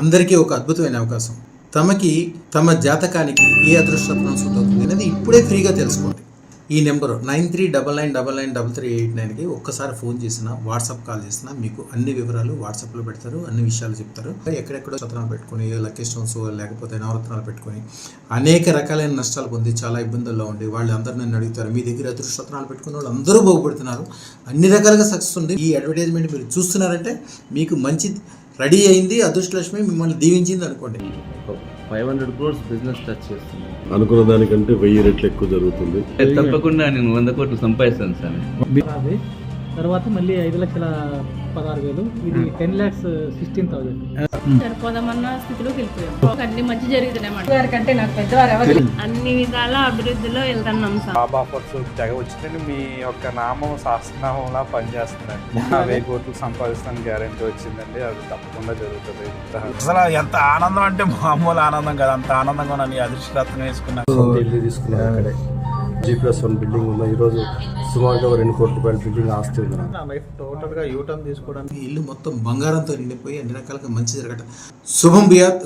అందరికీ ఒక అద్భుతమైన అవకాశం. తమ జాతకానికి ఏ అదృష్టం సూట్ అవుతుంది అనేది ఇప్పుడే ఫ్రీగా తెలుసుకోండి. ఈ నెంబరు 9399993389కి ఒక్కసారి ఫోన్ చేసినా, వాట్సాప్ కాల్ చేసినా మీకు అన్ని వివరాలు వాట్సాప్లో పెడతారు, అన్ని విషయాలు చెప్తారు. ఎక్కడెక్కడో సత్రాలు పెట్టుకుని, లక్కీ స్టోన్స్ లేకపోతే నవరత్నాలు పెట్టుకుని అనేక రకాలైన నష్టాలు పొంది చాలా ఇబ్బందుల్లో ఉండి వాళ్ళు అందరూ నన్ను అడుగుతారు, మీ దగ్గర అదృష్టత్నాలు పెట్టుకున్న వాళ్ళు అందరూ బాగుపడుతున్నారు, అన్ని రకాలుగా సక్సెస్ ఉంది. ఈ అడ్వర్టైజ్మెంట్ మీరు చూస్తున్నారంటే మీకు మంచి రెడీ అయింది, అదృష్టలక్ష్మి మిమ్మల్ని దీవించింది అనుకోండి. 500 crores బిజినెస్ టచ్ చేస్తుంది. అనుకున్న దానికంటే 1000 రెట్లు ఎక్కువ జరుగుతుంది. తప్పకుండా నేను 100 కోట్లు సంపాదిస్తాను సార్. తర్వాత మళ్ళీ 5,16,000 ఇది 10,16,000 సరిపోదామన్న స్థితిలోకి వెళ్ళిపోయాం. అన్ని మంచి జరుగుతున్నాయి వారికంటే నాకు పెద్దవారు ఎవరు అన్ని విధాల అభివృద్ధిలో వెళ్తున్నాం సార్. జాబ్ ఆఫర్స్ తెగ వచ్చిందండి. మీ యొక్క నామం శాస్త్రనామంలా పనిచేస్తుందండి. 1000 కోట్లు సంపాదిస్తాను గ్యారెంటీ వచ్చిందండి. అది తప్పకుండా జరుగుతుంది. అసలు ఎంత ఆనందం అంటే మామూలు ఆనందం కదా, అంత ఆనందంగా ఉన్నాను. అదృష్టరత్నం వేసుకున్నాను. ఇల్లు తీసుకున్నాను. అక్కడే G+1 బిల్డింగ్ ఉంది. ఈరోజు సుమారుగా 2 కోట్ల రూపాయల బిల్డింగ్ ఆస్తి ఉంది. నా లైఫ్ టోటల్గా యూటర్న్ తీసుకోవడానికి ఈ ఇల్లు మొత్తం బంగారంతో నిండిపోయి అన్ని రకాలుగా మంచి జరగట. శుభం బియాత్.